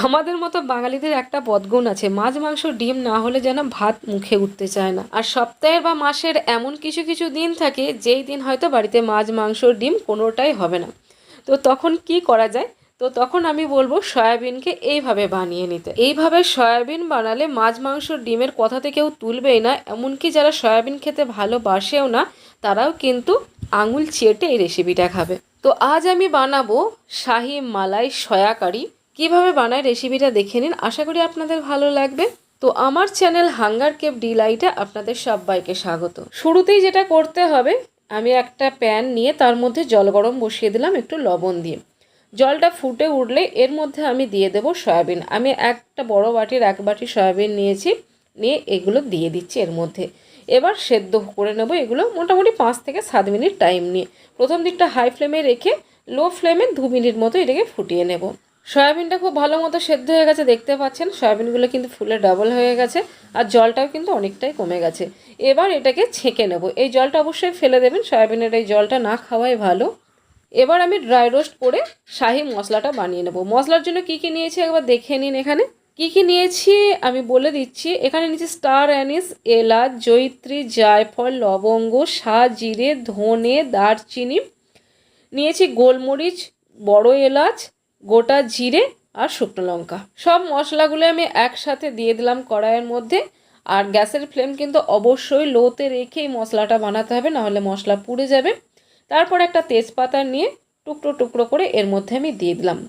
আমাদের মতো বাঙালিদের একটা বদগুণ আছে, মাছ মাংস ডিম না হলে যেন ভাত মুখে উঠতে চায় না। আর সপ্তাহের বা মাসের এমন কিছু কিছু দিন থাকে যেই দিন হয়তো বাড়িতে মাছ মাংস ডিম কোনোটাই হবে না। তো তখন কি করা যায়? তো তখন আমি বলবো সয়াবিনকে এইভাবে বানিয়ে নিতে। এইভাবে সয়াবিন বানালে মাছ মাংস ডিমের কথাতে কেউ তুলবেই না, এমনকি যারা সয়াবিন খেতে ভালোবাসেও না তারাও কিন্তু আঙুল চেটে এই রেসিপিটা খাবে। তো আজ আমি বানাবো শাহি মালাই সয়া কারি। কীভাবে বানায় রেসিপিটা দেখে নিন, আশা করি আপনাদের ভালো লাগবে। তো আমার চ্যানেল হাঙ্গার কেপ ডিলাইটে আপনাদের সবাইকে স্বাগত। শুরুতেই যেটা করতে হবে, আমি একটা প্যান নিয়ে তার মধ্যে জল গরম বসিয়ে দিলাম একটু লবণ দিয়ে। জলটা ফুটে উঠলে এর মধ্যে আমি দিয়ে দেব সয়াবিন। আমি একটা বড় বাটির 1 বাটি সয়াবিন নিয়েছি, নিয়ে এগুলো দিয়ে দিচ্ছি এর মধ্যে। এবার সেদ্ধ করে নেব এগুলো মোটামুটি 5 থেকে 7 মিনিট টাইম নিয়ে। প্রথম দিকটা হাই ফ্লেমে রেখে লো ফ্লেমে 2 মিনিট মতো এটাকে ফুটিয়ে নেব। সয়াবিনটা খুব ভালো মতো সেদ্ধ হয়ে গেছে, দেখতে পাচ্ছেন সয়াবিনগুলো কিন্তু ফুলে ডাবল হয়ে গেছে আর জলটাও কিন্তু অনেকটাই কমে গেছে। এবার এটাকে ছেঁকে নেব। এই জলটা অবশ্যই ফেলে দেবেন, সয়াবিনের এই জলটা না খাওয়াই ভালো। এবার আমি ড্রাই রোস্ট করে শাহি মশলাটা বানিয়ে নেব। মশলার জন্য কি কি নিয়েছি একবার দেখে নিন। এখানে কি কি নিয়েছি আমি বলে দিচ্ছি। এখানে নিয়েছি স্টার অ্যানিস, এলাচ, জয়িত্রী, জায়ফল, লবঙ্গ, সাজিরে, ধনে, দারচিনি, নিয়েছি গোলমরিচ, বড় এলাচ, গোটা জিরে আর শুকনো লঙ্কা। সব মশলাগুলো আমি একসাথে দিয়ে দিলাম কড়াইয়ের মধ্যে। আর গ্যাসের ফ্লেম কিন্তু অবশ্যই লোতে রেখেই মশলাটা বানাতে হবে, নাহলে মশলা পুড়ে যাবে। তারপর একটা তেজপাতা নিয়ে টুকরো টুকরো করে এর মধ্যে আমি দিয়ে দিলাম।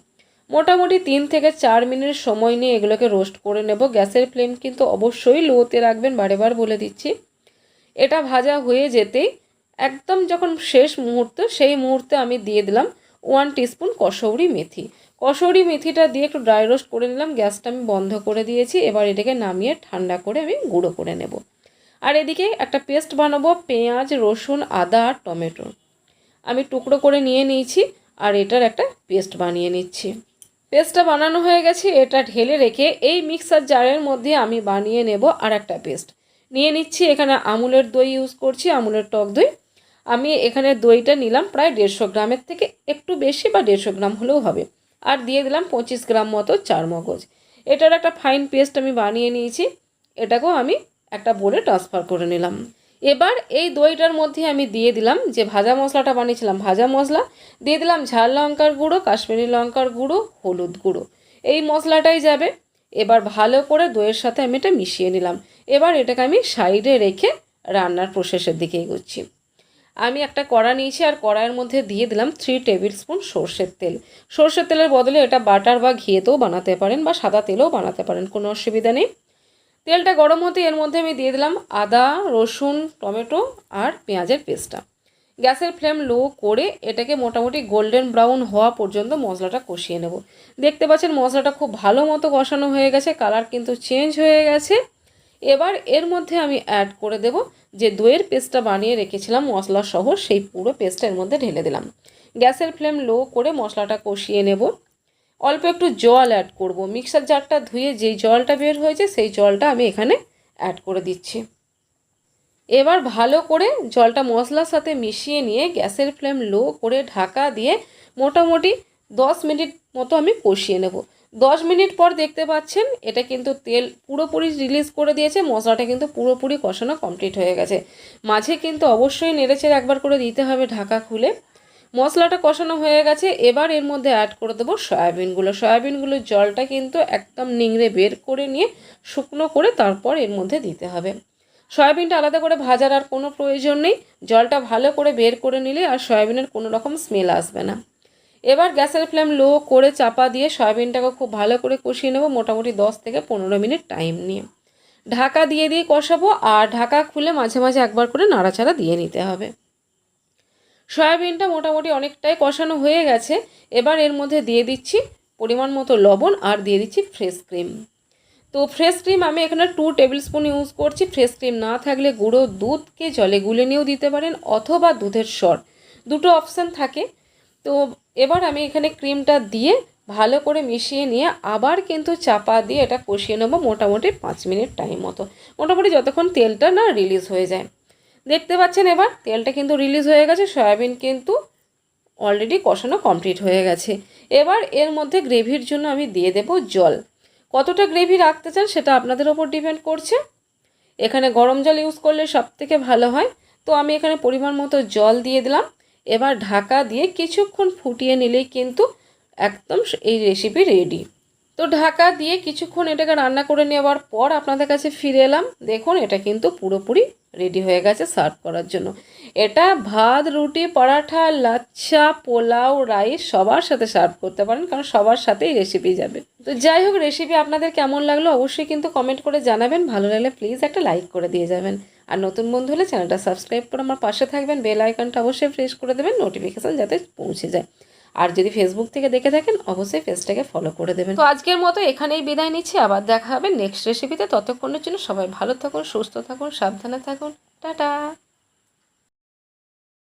মোটামুটি 3 থেকে 4 মিনিট সময় নিয়ে এগুলোকে রোস্ট করে নেব। গ্যাসের ফ্লেম কিন্তু অবশ্যই লোতে রাখবেন, বারেবার বলে দিচ্ছি। এটা ভাজা হয়ে যেতেই একদম যখন শেষ মুহূর্ত, সেই মুহূর্তে আমি দিয়ে দিলাম 1 টিস্পুন কসৌরি মেথি। কসৌরি মেথিটা দিয়ে একটু ড্রাই রোস্ট করে নিলাম। গ্যাসটা আমি বন্ধ করে দিয়েছি। এবার এটাকে নামিয়ে ঠান্ডা করে আমি গুঁড়ো করে নেব। আর এদিকে একটা পেস্ট বানাবো, পেঁয়াজ, রসুন, আদা আর টমেটো আমি টুকরো করে নিয়ে নিয়েছি আর এটার একটা পেস্ট বানিয়ে নিচ্ছি। পেস্টটা বানানো হয়ে গেছে, এটা ঢেলে রেখে এই মিক্সার জারের মধ্যে আমি বানিয়ে নেব আর একটা পেস্ট নিয়ে নিচ্ছি। এখানে আমুলের দই ইউজ করছি, আমুলের টক দই। আমি এখানে দইটা নিলাম প্রায় 150 গ্রামের থেকে একটু বেশি বা 150 গ্রাম হলেও হবে। আর দিয়ে দিলাম 25 গ্রাম মতো চারমগজ। এটার একটা ফাইন পেস্ট আমি বানিয়ে নিয়েছি। এটাকেও আমি একটা বোলে ট্রান্সফার করে নিলাম। এবার এই দইটার মধ্যে আমি দিয়ে দিলাম যে ভাজা মশলাটা বানিয়েছিলাম, ভাজা মশলা দিয়ে দিলাম, ঝাল লঙ্কার গুঁড়ো, কাশ্মীরি লঙ্কার গুঁড়ো, হলুদ গুঁড়ো, এই মশলাটাই যাবে। এবার ভালো করে দইয়ের সাথে আমি এটা মিশিয়ে নিলাম। এবার এটাকে আমি সাইডে রেখে রান্নার প্রসেসের দিকে এগোচ্ছি। আমি একটা কড়া নিয়েছি আর কড়াইয়ের মধ্যে দিয়ে দিলাম 3 টেবিল স্পুন সর্ষের তেল। সর্ষের তেলের বদলে এটা বাটার বা ঘিয়েতেও বানাতে পারেন বা সাদা তেলেও বানাতে পারেন, কোনো অসুবিধা নেই। তেলটা গরম হতে এর মধ্যে আমি দিয়ে দিলাম আদা, রসুন, টমেটো আর পেঁয়াজের পেস্টটা। গ্যাসের ফ্লেম লো করে এটাকে মোটামুটি গোল্ডেন ব্রাউন হওয়া পর্যন্ত মশলাটা কষিয়ে নেব। দেখতে পাচ্ছেন মশলাটা খুব ভালো মতো কষানো হয়ে গেছে, কালার কিন্তু চেঞ্জ হয়ে গেছে। এবার এর মধ্যে আমি অ্যাড করে দেব যে দইয়ের পেস্টটা বানিয়ে রেখেছিলাম মশলা সহ, সেই পুরো পেস্টটা এর মধ্যে ঢেলে দিলাম। গ্যাসের ফ্লেম লো করে মশলাটা কষিয়ে নেব। অল্প একটু জল অ্যাড করব। মিক্সার জারটা ধুয়ে যেই জলটা বের হয়েছে সেই জলটা আমি এখানে অ্যাড করে দিচ্ছি। এবার ভালো করে জলটা মশলার সাথে মিশিয়ে নিয়ে গ্যাসের ফ্লেম লো করে ঢাকা দিয়ে মোটামুটি 10 মিনিট মতো আমি কষিয়ে নেব। 10 মিনিট পর দেখতে পাচ্ছেন এটা কিন্তু তেল পুরোপুরি রিলিজ করে দিয়েছে, মশলাটা কিন্তু পুরোপুরি কষানো কমপ্লিট হয়ে গেছে। মাঝে কিন্তু অবশ্যই নেড়েচেড়ে একবার করে দিতে হবে ঢাকা খুলে। মশলাটা কষানো হয়ে গেছে, এবার এর মধ্যে অ্যাড করে দেবো সয়াবিনগুলোর জলটা কিন্তু একদম নিংড়ে বের করে নিয়ে শুকনো করে তারপর এর মধ্যে দিতে হবে। সয়াবিনটা আলাদা করে ভাজার আর কোনো প্রয়োজন নেই, জলটা ভালো করে বের করে নিলে আর সয়াবিনের কোনো রকম স্মেল আসবে না। এবার গ্যাসের ফ্লেম লো করে চাপা দিয়ে সয়াবিনটাকে খুব ভালো করে কষিয়ে নেব মোটামুটি 10 থেকে 15 মিনিট টাইম নিয়ে। ঢাকা দিয়ে কষাবো আর ঢাকা খুলে মাঝে মাঝে একবার করে নাড়াচাড়া দিয়ে নিতে হবে। সয়াবিনটা মোটামুটি অনেকটাই কষানো হয়ে গেছে। এবার এর মধ্যে দিয়ে দিচ্ছি পরিমাণ মতো লবণ আর দিয়ে দিচ্ছি ফ্রেশ ক্রিম। তো ফ্রেশ ক্রিম আমি এখানে 2 টেবিল স্পুন ইউজ করছি। ফ্রেশ ক্রিম না থাকলে গুঁড়ো দুধকে জলে গুলে নিয়েও দিতে পারেন অথবা দুধের সর, দুটো অপশান থাকে। তো এবার আমি এখানে ক্রিমটা দিয়ে ভালো করে মিশিয়ে নিয়ে আবার কিন্তু চাপা দিয়ে এটা কষিয়ে নেবো মোটামুটি 5 মিনিট টাইম মতো, মোটামুটি যতক্ষণ তেলটা না রিলিজ হয়ে যায়। দেখতে পাচ্ছেন এবার তেলটা কিন্তু রিলিজ হয়ে গেছে, সয়াবিন কিন্তু অলরেডি কষানো কমপ্লিট হয়ে গেছে। এবার এর মধ্যে গ্রেভির জন্য আমি দিয়ে দেব জল। কতটা গ্রেভি রাখতে চান সেটা আপনাদের ওপর ডিপেন্ড করছে। এখানে গরম জল ইউজ করলে সবথেকে ভালো হয়। তো আমি এখানে পরিমাণ মতো জল দিয়ে দিলাম। এবার ঢাকা দিয়ে কিছুক্ষণ ফুটিয়ে নিলেই কিন্তু একদম এই রেসিপি রেডি। তো ঢাকা দিয়ে কিছুক্ষণ এটাকে রান্না করে নেওয়ার পর আপনাদের কাছে ফিরে এলাম। দেখুন এটা কিন্তু পুরোপুরি রেডি হয়ে গেছে সার্ভ করার জন্য। এটা ভাত, রুটি, পরাঠা, লাচ্ছা, পোলাও, রাইস সবার সাথে সার্ভ করতে পারেন, কারণ সবার সাথেই রেসিপি যাবে। তো যাই হোক, রেসিপি আপনাদের কেমন লাগলো অবশ্যই কিন্তু কমেন্ট করে জানাবেন। ভালো লাগলে প্লিজ একটা লাইক করে দিয়ে যাবেন। আর নতুন বন্ধু হলে চ্যানেলটা সাবস্ক্রাইব করে আমার পাশে থাকবেন। বেল আইকনটা অবশ্যই প্রেস করে দেবেন, নোটিফিকেশান যাতে পৌঁছে যায়। আর যদি ফেসবুক থেকে দেখে থাকেন অবশ্যই পেজটাকে ফলো করে দেবেন। তো আজকের মতো এখানেই বিদায় নিচ্ছি, আবার দেখা হবে নেক্সট রেসিপিতে। ততক্ষণের জন্য সবাই ভালো থাকুন, সুস্থ থাকুন, সাবধানে থাকুন। টাটা।